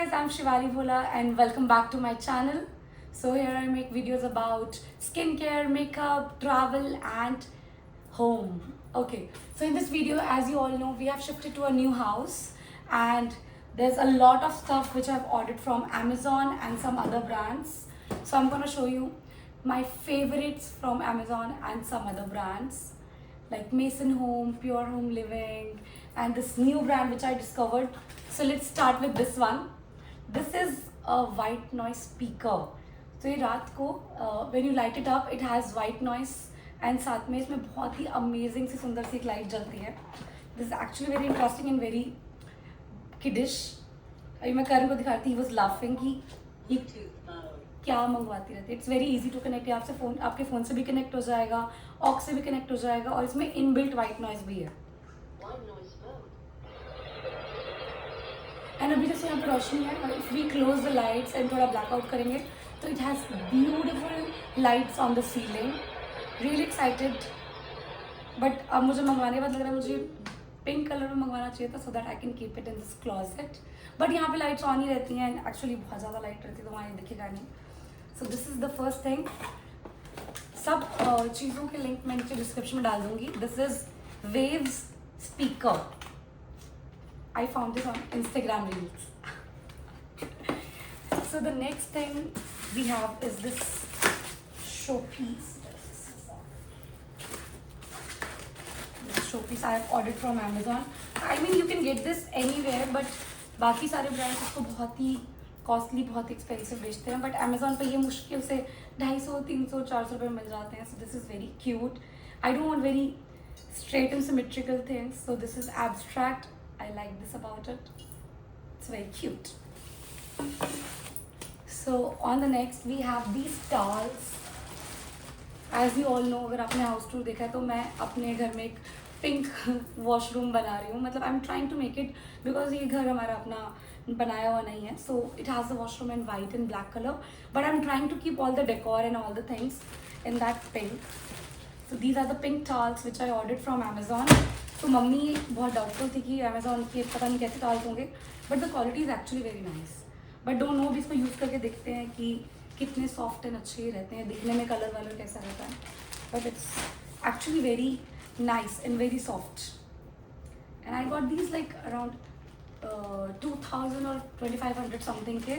guys, I'm Shivali Bhola and welcome back to my channel. So here I make videos about skincare, makeup, travel and home. Okay, so in this video, as you all know, we have shifted to a new house and there's a lot of stuff which I've ordered from Amazon and some other brands. So I'm gonna show you my favorites from Amazon and some other brands like Mason Home, Pure Home Living, and this new brand which I discovered. So let's start with this one. This is a white noise speaker. तो ये रात को when you light it up, it has white noise and साथ में इसमें बहुत ही amazing सी सुंदर सी एक लाइट जलती है. This is actually very interesting and very kiddish. अभी मैं करण को दिखाती, he was laughing कि ये क्या मंगवाती रहती है. It's very easy to connect. आपसे फ़ोन, आपके फ़ोन से भी कनेक्ट हो जाएगा, ऑक्स से भी कनेक्ट हो जाएगा और इसमें इनबिल्ट वाइट नॉइज भी है. एंड अभी जैसे यहाँ पे रोशनी है, if we close the lights and थोड़ा ब्लैकआउट करेंगे तो it has beautiful lights on the ceiling. Really excited. But अब मुझे मंगवाने के बाद लग रहा है मुझे पिंक कलर में मंगवाना चाहिए था, so that I can keep it in this closet. But यहाँ पे लाइट्स ऑन ही रहती हैं एंड एक्चुअली बहुत ज़्यादा लाइट रहती है तो वहाँ दिखेगा नहीं. So this is the first thing. सब चीज़ों के लिंक मैं नीचे डिस्क्रिप्शन में डाल दूँगी. This is waves speaker. I found this on Instagram Reels. So the next thing we have is this showpiece. This showpiece I have ordered from Amazon. I mean you can get this anywhere, but बाकी सारे brands इसको बहुत ही costly, बहुत expensive बेचते हैं. But Amazon पे ये मुश्किल से 250, 300, 400 रुपये मिल जाते हैं. So this is very cute. I don't want very straight and symmetrical things, so this is abstract. I like this about it. It's very cute. So on the next we have these towels. As you all know, अगर आपने house tour देखा है तो मैं अपने घर में एक पिंक वॉशरूम बना रही हूँ. मतलब I am trying to make it because ये घर हमारा अपना बनाया हुआ नहीं है. So it has the washroom in white and black colour, but I am trying to keep all the decor and all the things in that pink. So these are the pink towels which I ordered from Amazon. तो mummy बहुत doubtful थी कि Amazon के पता नहीं कैसे towels होंगे, but the quality is actually very nice. But don't know, अभी इसको यूज़ करके देखते हैं कि कितने सॉफ्ट एंड अच्छे ही रहते हैं, दिखने में कलर वालर कैसा रहता है. But it's actually very nice and very soft. And I got these like around 2000 और 2500 समथिंग के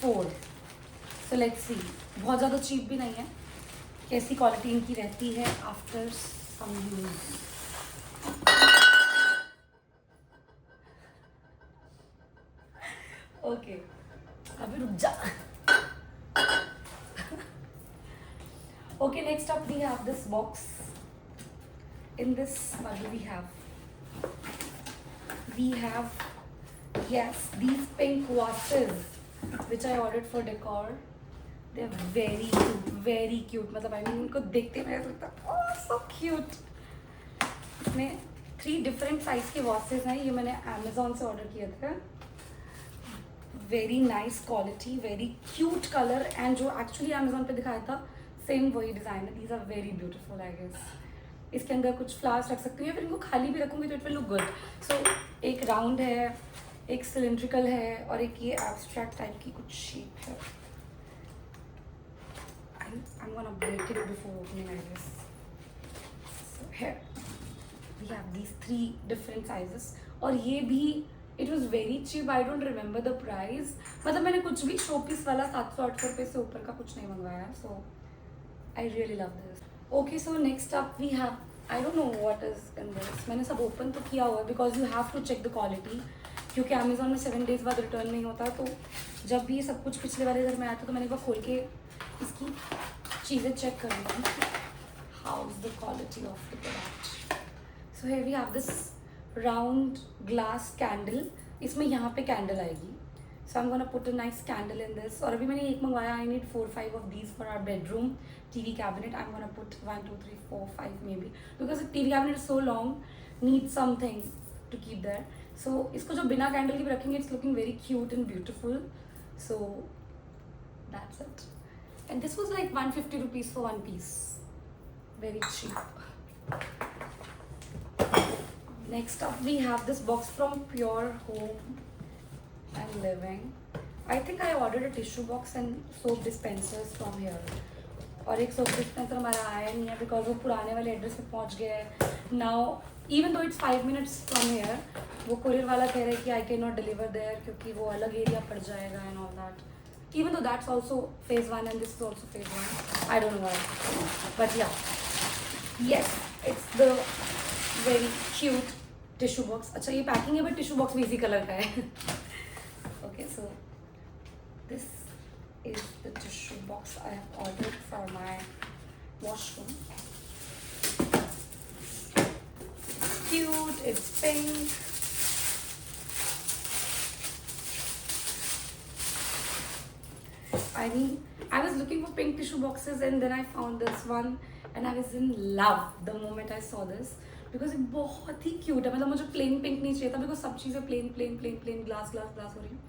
4. So let's see. बहुत ज़्यादा चीप भी नहीं है. कैसी क्वालिटी इनकी रहती है आफ्टर सम यूज. ओके, अभी रुक जा. Okay, next up we have this box. In this what do we have yes, these pink vases which I ordered for decor. They are very cute. मतलब I mean इनको देखते में ऐसा लगता है oh so cute. इसमें 3 different size के वॉसेस हैं. ये मैंने अमेजोन से ऑर्डर किए थे. Very nice quality, very cute colour, and जो एक्चुअली अमेजोन पे दिखाया था सेम वही डिज़ाइन है. These are very beautiful. I guess इसके अंदर कुछ फ्लावर्स रख सकती हूँ या फिर इनको खाली भी रखूँगी तो इट विल लुक गुड. सो एक राउंड है, एक सिलेंड्रिकल है और एक ये एब्स्ट्रैक्ट टाइप की कुछ शेप है. I'm gonna break it before opening, I guess. So here we have these 3 different sizes. और ये भी it was very cheap. I don't remember the price. मतलब मैंने कुछ भी शोपीस वाला 700-800 रुपये से ऊपर का कुछ नहीं मंगवाया. So I really love this. Okay, so next up we have, I don't know what is in this. मैंने सब ओपन तो किया हुआ है because you have to check the quality. क्योंकि अमेजोन में 7 days बाद रिटर्न नहीं होता. तो जब भी ये सब कुछ पिछले वाले घर में आया था तो मैंने एक बार खोल के इसकी चीज़ें चेक करूँगी. How is the quality of the product. So here we have this round glass candle. इसमें यहाँ पे कैंडल आएगी. So I am gonna put a nice candle in this. और अभी मैंने एक मंगवाया. I need 4-5 of these for our bedroom TV cabinet. I am gonna put 1 2 3 4 5 maybe because TV cabinet is so long, need something to keep their. सो इसको जो बिना candle के भी रखेंगे it's looking very cute and beautiful. So that's it. And this was like 150 rupees for one piece. Very cheap. Next up we have this box from Pure Home and Living. I think I ordered a tissue box and soap dispensers from here. और एक soap dispenser हमारा आया नहीं है because वो पुराने वाले address पे पहुंच गया है. Now even though it's 5 minutes from here, वो courier वाला कह रहा है कि I cannot deliver there क्योंकि वो अलग area पड़ जाएगा and all that. Even though that's also phase 1 and this is also phase 1. I don't know why. But yeah. Yes, it's the very cute tissue box. अच्छा ये packing है but tissue box भी इसी colour का है. Okay, so this is the tissue box I have ordered for my washroom. It's cute, it's pink. I mean, I was looking for pink tissue boxes and then I found this one and I was in love the moment I saw this because it बहुत ही cute है. मतलब मुझे plain pink नहीं चाहिए था because सब चीज़ें plain glass हो रही हैं.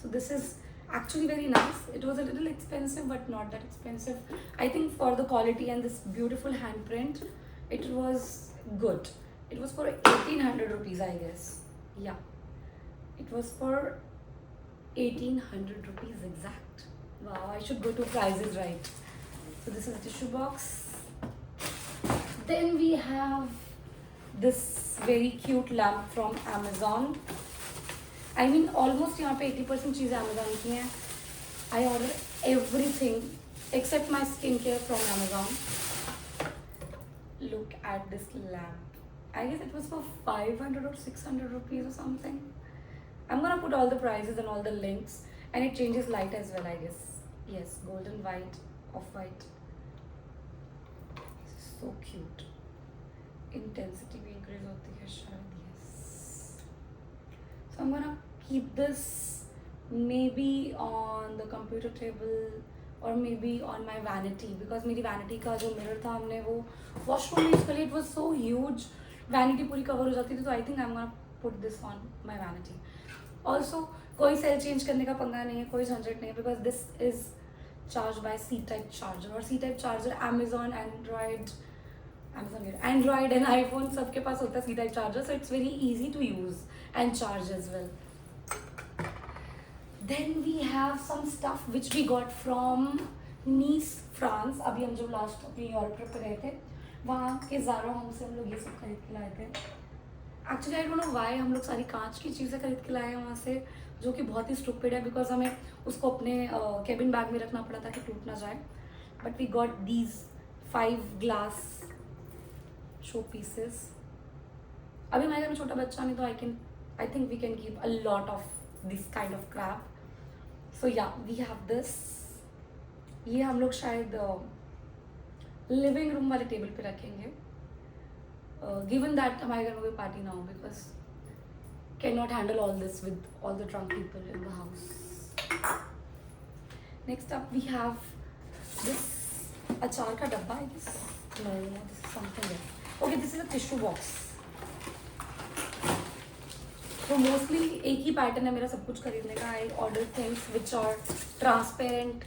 So this is actually very nice. It was a little expensive but not that expensive. I think for the quality and this beautiful handprint, it was good. It was for 1800 rupees, I guess. Yeah, it was for 1800 rupees exact. Wow, I should go to prices right. So this is a tissue box. Then we have this very cute lamp from Amazon. I mean almost यहाँ पे 80% चीज़ें Amazon की हैं. I order everything except my skincare from Amazon. Look at this lamp. I guess it was for 500 or 600 rupees or something. I'm gonna put all the prices and all the links, and it changes light as well, I guess. Yes, golden white, off-white. This is so cute. Intensity भी increase होती है शायद. Yes. So I'm gonna keep this maybe on the computer table or maybe on my vanity because मेरी vanity का जो mirror था हमने वो washroom में use कर लिया. It was so huge. Vanity पूरी cover हो जाती थी तो I think I'm gonna put this on my vanity. Also कोई सेल चेंज करने का पंगा नहीं है, कोई झंझट नहीं है because this is charged by C-type charger और C-type charger Amazon, Android and iPhone सबके पास होता है C-type charger, so it's very easy to use and charge as well. Then we have some stuff which we got from Nice, France. अभी हम जब last अपनी Europe trip पे गए थे वहाँ के ज़ारा होम से हम लोग ये सब खरीद के लाए थे. Actually I don't know why हम लोग सारी कांच की चीज़ें खरीद के लाए हैं वहाँ से, जो कि बहुत ही स्टूपिड है बिकॉज हमें उसको अपने केबिन बैग में रखना पड़ा ताकि टूट ना जाए. But we got these 5 glass show pieces. अभी हमारे घर में छोटा बच्चा नहीं तो I think we can keep a lot of this kind of crap. So yeah we have this. ये हम लोग शायद लिविंग रूम वाले टेबल पे रखेंगे. Given that हमारे घर में कोई पार्टी ना हो because cannot handle all this with all the drunk people in the house. Next up we have this अचार का डब्बा. I guess no, this is something else. Okay, this is a tissue box. So mostly एक ही pattern है मेरा सब कुछ खरीदने का. I order things which are transparent,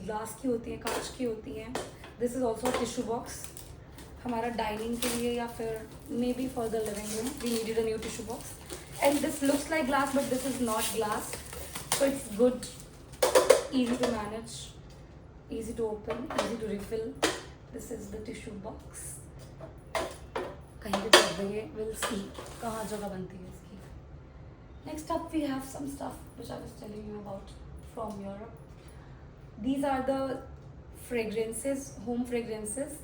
glass की होती हैं, कांच की होती हैं. This is also a tissue box. हमारा डाइनिंग के लिए या फिर maybe for the living room we needed a new tissue box. And this looks like glass but this is not glass, so it's good, easy to manage, easy to open, easy to refill. This is the tissue box. कहीं भी कर देंगे, we'll see कहाँ जगह बनती है इसकी. Next up we have some stuff which I was telling you about from Europe. These are the fragrances, home fragrances.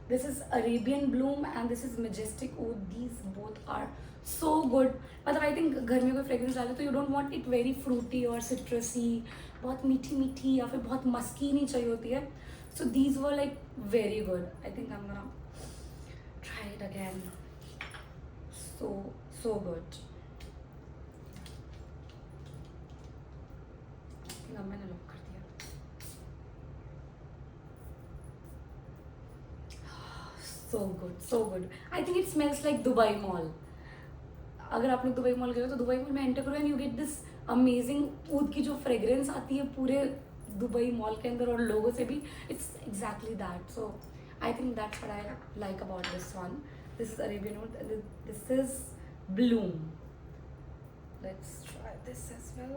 This is Arabian Bloom and this is Majestic Oud. These both are so good. मतलब I think घर में कोई fragrance डाले तो you don't want it very fruity or citrusy, बहुत मीठी या फिर बहुत मस्की नहीं चाहिए होती है. So these were like very good. I think I'm gonna try it again. So good. I think अब मैंने lock कर दिया. So good. I think it smells like Dubai Mall. अगर आप लोग दुबई मॉल गए हो तो दुबई मॉल में एंटर करो and you get this amazing oud की जो फ्रेग्रेंस आती है पूरे दुबई मॉल के अंदर और लोगों से भी. It's exactly that. So I think that's what I like about this one. This is Arabian oud. This is bloom. Let's try this as well.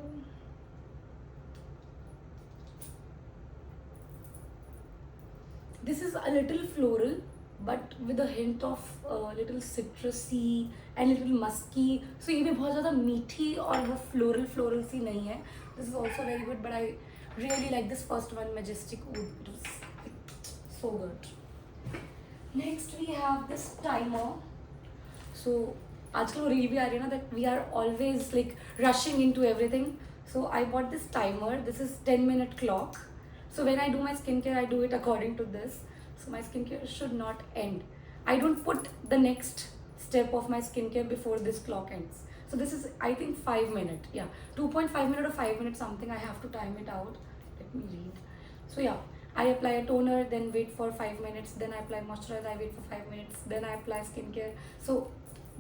This is a little floral, but with a hint of little citrusy and little musky. So ये भी बहुत ज़्यादा मीठी और वो floral सी नहीं है. This is also very good, but I really like this first one, Majestic Oud. It was like, so good. Next we have this timer. So आजकल वो रील भी आ रही है ना that we are always like rushing into everything. So I bought this timer. This is 10-minute clock. So when I do my skincare, I do it according to this. So my skincare should not end. I don't put the next step of my skincare before this clock ends. So this is, I think, 5 minutes. Yeah, 2.5 minutes or 5 minutes something. I have to time it out. Let me read. So yeah, I apply a toner, then wait for 5 minutes. Then I apply moisturizer, I wait for 5 minutes. Then I apply skincare. So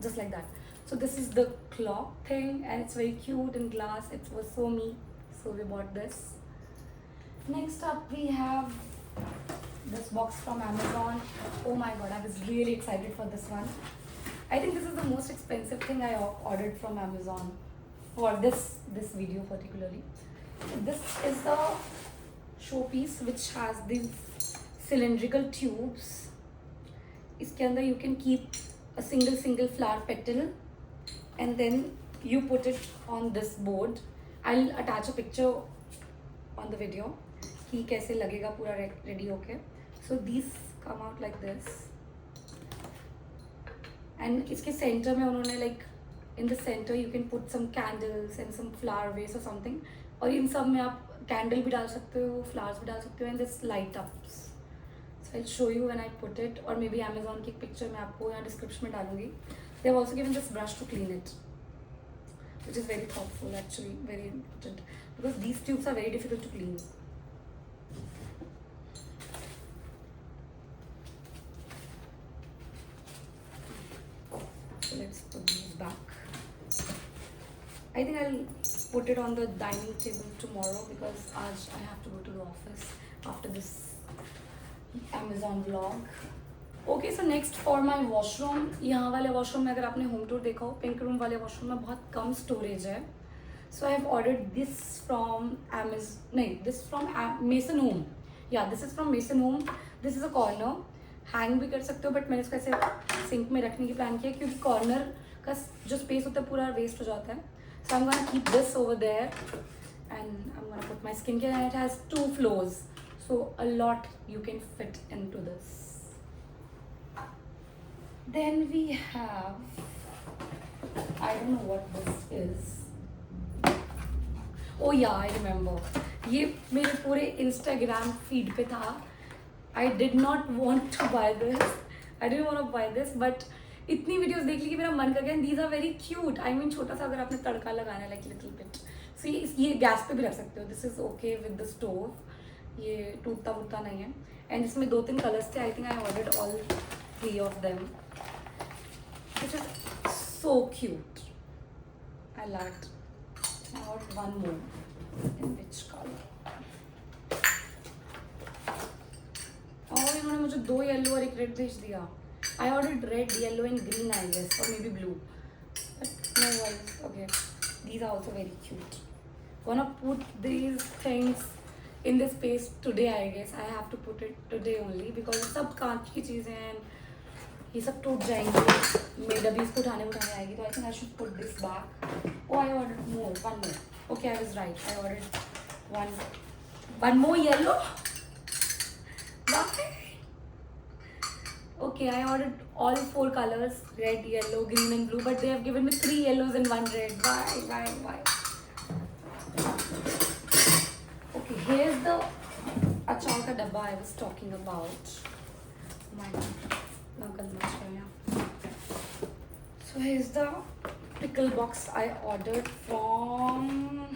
just like that. So this is the clock thing, and it's very cute in glass. It was so me. So we bought this. Next up we have this box from Amazon. Oh my god, I was really excited for this one. I think this is the most expensive thing I ordered from Amazon for this video particularly. This is the showpiece which has these cylindrical tubes. इसके अंदर you can keep a single flower petal, and then you put it on this board. I'll attach a picture on the video कि कैसे लगेगा पूरा ready होके. So these come out like this, and इसके center में उन्होंने like in the center you can put some candles and some flower vase or something, और इन सब में आप candle भी डाल सकते हो, flowers भी डाल सकते हो, and this light ups. So I'll show you when I put it, or maybe Amazon की picture मैं आपको यहाँ description में डालूंगी. They have also given this brush to clean it, which is very thoughtful actually, very important, because these tubes are very difficult to clean. So let's put these back. I think I'll put it on the dining table tomorrow because आज I have to go to the office after this Amazon vlog. Okay, so next for my washroom. यहाँ वाले washroom में अगर आपने home tour देखा हो, pink room वाले washroom में बहुत कम storage है. So I have ordered this from Amazon. नहीं, this from Mason Home. Yeah, this is from Mason Home. This is a corner. Hang भी कर सकते हो, बट मैंने इसको ऐसे सिंक में रखने की प्लान किया क्योंकि कॉर्नर का जो स्पेस होता है पूरा वेस्ट हो जाता है. So I am gonna keep this over there and I am gonna put my skin care, and it has 2 floors, so a lot you can fit into this. Then we have, I don't know what this is. Oh yeah, I remember. ये मेरे पूरे Instagram feed पे था. I did not want to buy this. I didn't want to buy this, but इतनी videos देख ली कि मेरा मन कर गया. These are very cute. I mean छोटा सा अगर आपने तड़का लगाना है like little bit. So ये गैस पे भी रख सकते हो. This is okay with the stove. ये टूटता वूटता नहीं है. And इसमें 2-3 कलर्स थे. I think I ordered all 3 of them, which is so cute. I liked. I ordered one more. In which color? और इन्होंने मुझे 2 येलो और 1 रेड भेज दिया. I ordered red, yellow and green, I guess, or maybe blue. But no worries. Okay, these are also very cute. Gonna put these things in this space today, I guess. I have to put it today only because सब कांच की चीज़ें हैं. ये सब टूट जाएंगे. Made अभी इसको उठाने आएगी, तो I think I should put this back. Oh, I ordered more. One more. Okay, I was right. I ordered one more yellow. Why? Okay, I ordered all 4 colors, red, yellow, green and blue, but they have given me 3 yellows and 1 red. Why? Okay, here's the achar ka dabba I was talking about. Oh my god. So here's the pickle box I ordered from,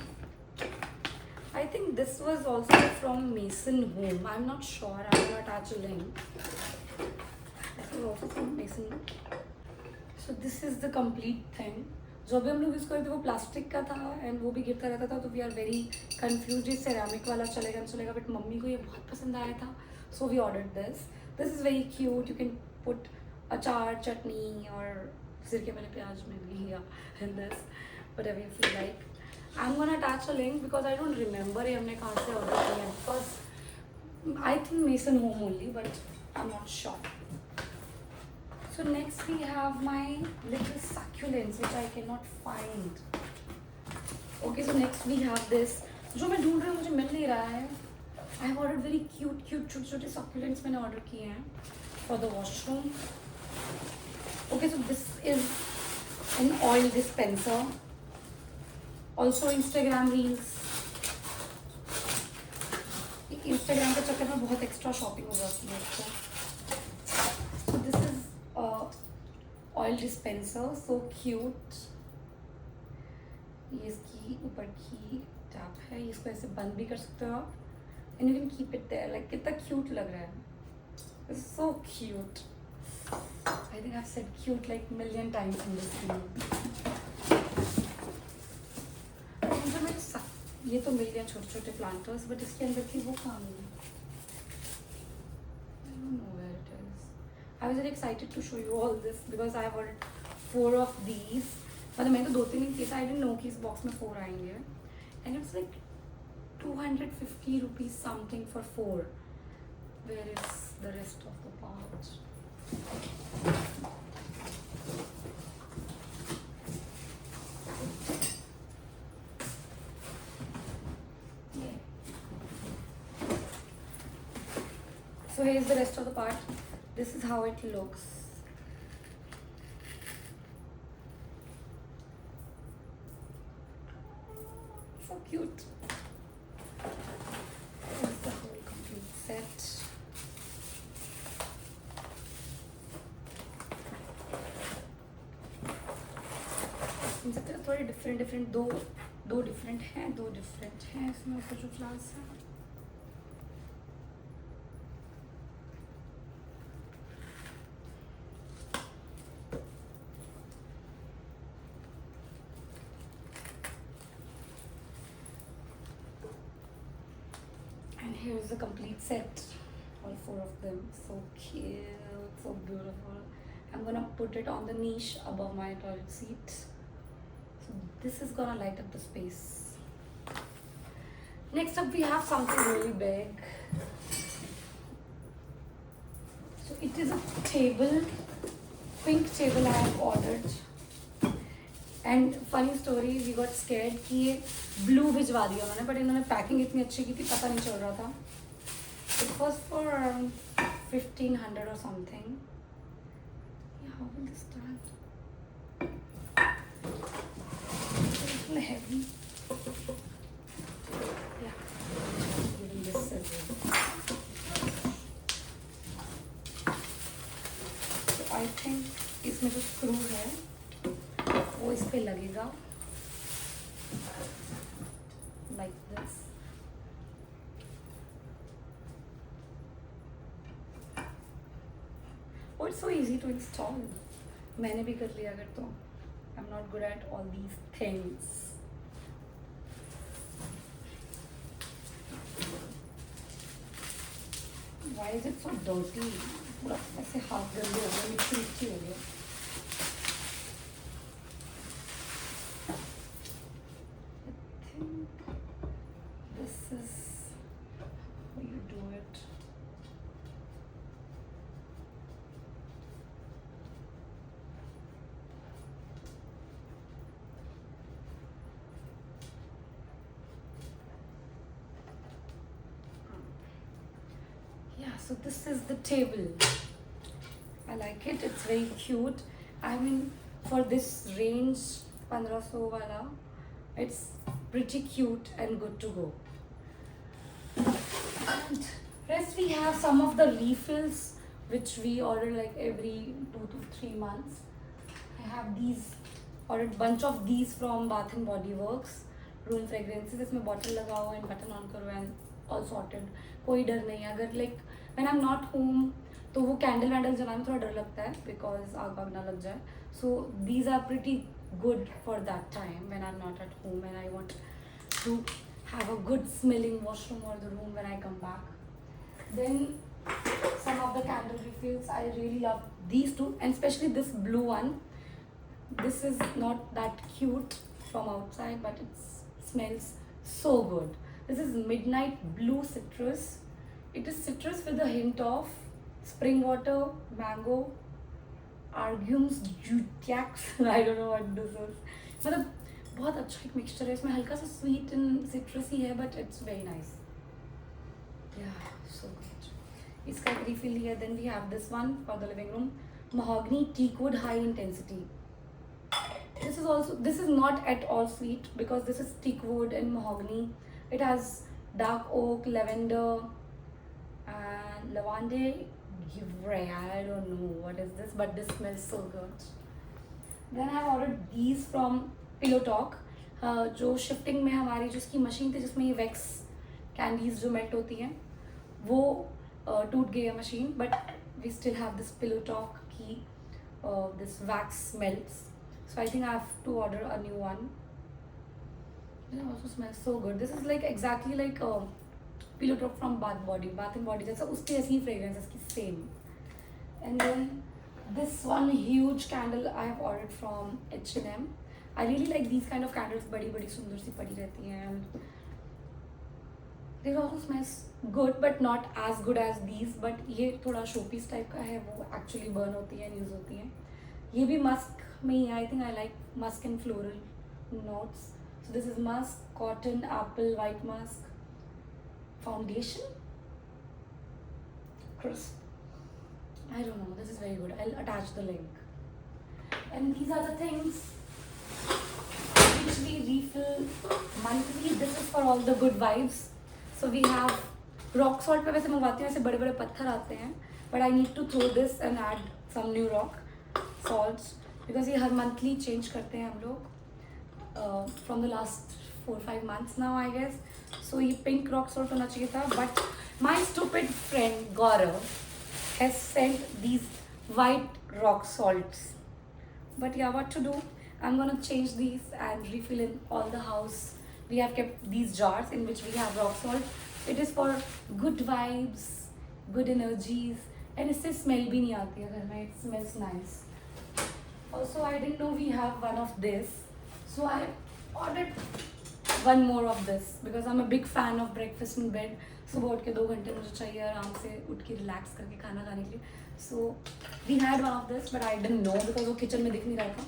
I think this was also from Mason Home. I'm not sure. I'm gonna attach a link. Also from Mason. So this is the complete thing. जो भी हम लोग use करते थे वो plastic का था and वो भी गिरता रहता था, तो वी आर वेरी कंफ्यूज ये सेरामिक वाला चलेगा नहीं चलेगा, बट मम्मी को ये बहुत पसंद आया था, so we ordered this. This is very cute. You can put achar, chutney और सिरके वाले प्याज में भी, या in this whatever you feel like. I am gonna attach a link because I don't remember ये हमने कहाँ से ऑर्डर किया, because I think Mason home only, but I'm not sure. So next we have my little succulents which I cannot find. Okay, so next we have this. जो मैं ढूंढ रही हूँ मुझे मिल नहीं रहा है. I have ordered very cute छोटे छोटे succulents मैंने order किए हैं for the washroom. Okay, so this is an oil dispenser. Also Instagram reels. Instagram के चक्कर में बहुत extra shopping हो जाती है इसको. So this is a oil dispenser, so cute. ये इसकी ऊपर की टैप है, इसको ऐसे बंद भी कर सकते हो आप. And you can keep it there. Like कितना cute लग रहा है. It's so cute. I think I've said cute like million times in this video. ये तो मिल गया छोटे छोटे प्लांटर्स, बट इसके अंदर की वो काम नहीं. I don't know where it is. I was very excited to show you all this because I have ordered 4 of these. मतलब मैंने तो 2-3 दिन किए थे. I didn't know कि इस बॉक्स में 4 आएंगे. And it's like 250 rupees something for 4. Where is the rest of the pouch? So here's the rest of the part. This is how it looks. So cute. Here's the whole complete set. इनसे थोड़े different दो different हैं इसमें ऊपर जो flowers हैं. And here's the complete set, all 4 of them. So cute, so beautiful. I'm gonna put it on the niche above my toilet seat. So this is gonna light up the space. Next up we have something really big. So it is a table, pink table I have ordered. And funny story, we got scared कि ये blue भिजवा दिया उन्होंने, but इन्होंने packing इतनी अच्छी की थी पता नहीं चल रहा था. It was for around 1500 or something. Yeah, how will this stand? It's a little heavy. Yeah, even this is it. So I think इसमें जो screw है वो इस पे लगेगा like this. Oh, it's so easy to install. मैंने भी कर लिया अगर तो. I'm not good at all these things. Why is it so dirty? पूरा ऐसे हाथ गंदे हो गए, मिट्टी हो गया. This is how you do it. Yeah, so this is the table. I like it. It's very cute. I mean, for this range, 1500 wala, it's pretty cute and good to go. And rest we have some of the refills which we order like every 2 to 3 months. I have these, ordered bunch of these from Bath and Body Works. Room fragrances. इसमें bottle लगाओ and button on करो and all sorted. कोई डर नहीं. अगर like when I'm not home तो वो candle vandal जलाने में थोड़ा डर लगता है बिकॉज आग वाग ना लग जाए. So these are pretty good for that time when I am not at home and I want to have a good smelling washroom or the room when I come back. Then some of the candle refills, I really love these two, and especially this blue one. This is not that cute from outside, but it smells so good. This is Midnight Blue Citrus. It is citrus with a hint of spring water, mango, argumes, jutax. I don't know what this is. मतलब बहुत अच्छा एक mixture है, इसमें हल्का सा sweet and सिट्रसी है, but it's very nice. Yeah, so good. इसका एक refill लिया. Then we have this one for the living room, mahogany teak wood high intensity. This is not at all sweet because this is teak wood and mahogany. It has dark oak, lavender, and lavande. I don't know what is this, but this smells so good. Then I have ordered these from Pillow Talk. जो shifting में हमारी जो इसकी machine थी जिसमें ये wax candies जो melt होती हैं वो टूट गई है मशीन, but we still have this Pillow Talk की this wax melts. So I think I have to order a new one. It also smells so good. This is like exactly like Pillow Talk from Bath and Body जैसा उसकी ऐसी fragrance इसकी same. And then this one huge candle I have ordered from H&M. I really like these kind of candles. बड़ी बड़ी सुंदर सी पड़ी रहती हैं, and they also smells good but not as good as these. But ये थोड़ा showpiece type का है, वो actually burn होती है, use होती है. ये भी musk में ही है. I think I like musk and floral notes. So this is musk, cotton, apple, white musk, foundation, crisp. I don't know. This is very good. I'll attach the link. And these are the things which we refill monthly. This is for all the good vibes. So we have rock salt पे वैसे मंगवाती हूँ, ऐसे बड़े बड़े पत्थर आते हैं, but I need to throw this and add some new rock salts because ये हर monthly change करते हैं हम लोग from the last 4-5 months now I guess. So ये pink rock salt होना चाहिए था, but my stupid friend Gaurav has sent these white rock salts. But yeah, what to do? I'm gonna change these and refill in all the house. We have kept these jars in which we have rock salt. It is for good vibes, good energies, and इससे smell भी नहीं आती है घर में. It smells nice. Also, I didn't know we have one of this, so I ordered one more of this because I'm a big fan of breakfast in bed. सुबह उठ के 2 घंटे मुझे चाहिए आराम से उठ के रिलैक्स करके खाना खाने के लिए. So we had one of this, but I didn't know because वो किचन में दिख नहीं रहा था.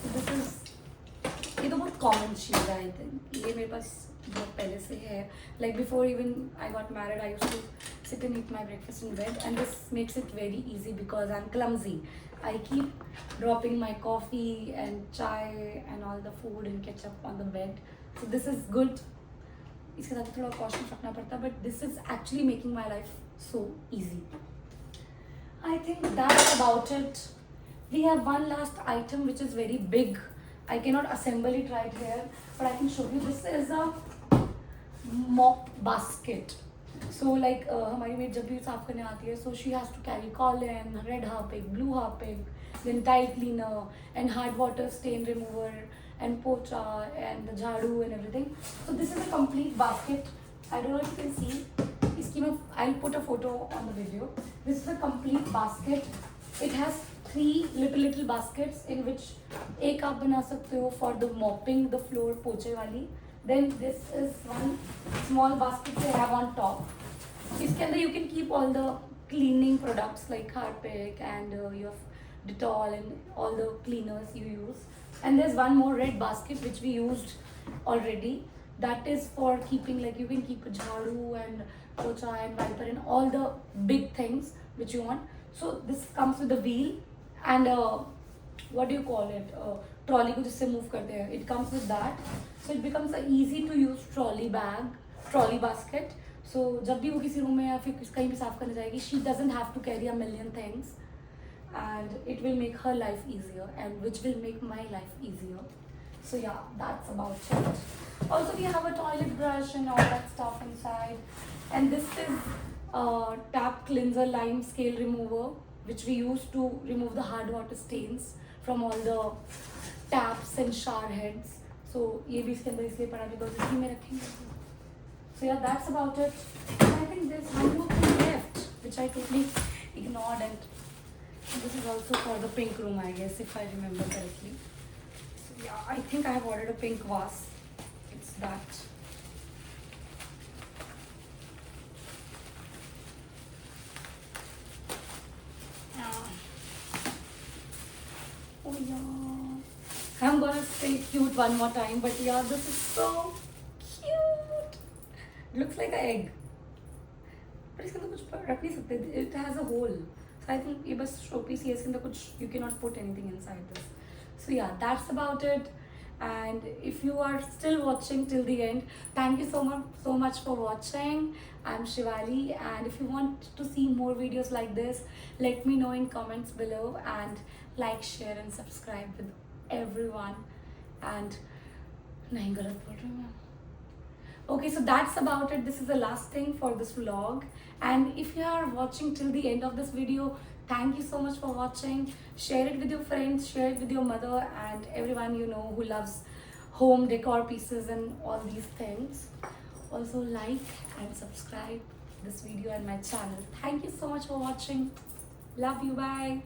So this is, ये तो बहुत कॉमन चीज़ है. आई थिंक ये मेरे पास बहुत पहले से है. Like before even I got married, I used to sit and eat my breakfast in bed, and this makes it very easy because I'm clumsy. I keep dropping my coffee and chai and all the food and ketchup on the bed. So this is good. इसके साथ थोड़ा caution रखना पड़ता है, but this is actually making my life so easy. I think that's about it. We have one last item which is very big. I cannot assemble it right here, but I can show you. This is a mop basket. So like हमारी made जब भी साफ करने आती है, so she has to carry column, red harpic, blue harpic, then tile cleaner and hard water stain remover and pocha and the jhadu and everything. So this is a complete basket. I don't know if you can see. इसकी मैं I'll put a photo on the video. This is a complete basket. It has 3 little baskets in which एक आप बना सकते हो for the mopping the floor पोछे वाली. Then this is one small basket they have on top. इसके अंदर you can keep all the cleaning products like Harpic and your Dettol and all the cleaners you use. And there's one more red basket which we used already. That is for keeping, like you can keep a jharu and pocha and wiper and all the big things which you want. So this comes with a wheel and what do you call it? Trolley को जिससे move करते हैं. It comes with that. So it becomes a easy to use trolley basket. So जब भी वो किसी room में या फिर कहीं भी साफ करने जाएगी, she doesn't have to carry a million things. And it will make her life easier, and which will make my life easier. So yeah, that's about it. Also we have a toilet brush and all that stuff inside, and this is tap cleanser lime scale remover which we use to remove the hard water stains from all the taps and shower heads. So ये भी इसके अंदर इसलिए पड़ा because इसी में रखेंगे. So yeah, that's about it. And I think there's one more thing left which I totally ignored, and this is also for the pink room, I guess, if I remember correctly. So yeah, I think I have ordered a pink vase. It's that. yeah. I'm gonna say cute one more time, but yeah, this is so cute. Looks like an egg. पर इसके अंदर कुछ रख नहीं सकते. It has a hole. So I think ये बस showpiece है. इसके अंदर कुछ you cannot put anything inside this. So yeah, that's about it. And if you are still watching till the end, thank you so much for watching. I'm Shivali, and if you want to see more videos like this, let me know in comments below, and like, share and subscribe with everyone. And नहीं गलत बोल रही हूँ मैं. Okay, so that's about it. This is the last thing for this vlog. And if you are watching till the end of this video, thank you so much for watching. Share it with your friends, share it with your mother and everyone you know who loves home decor pieces and all these things. Also like and subscribe this video and my channel. Thank you so much for watching. Love you. Bye.